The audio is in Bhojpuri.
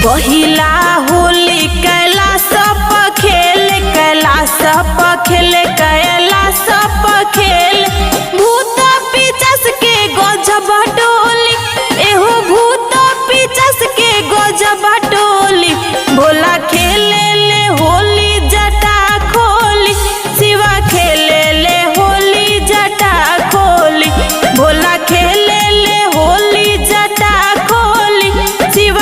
पहिला होली कैलाश पर खेल, कैलाश पर खेल, कैलाश पर खेल। भूत पिचास के गजब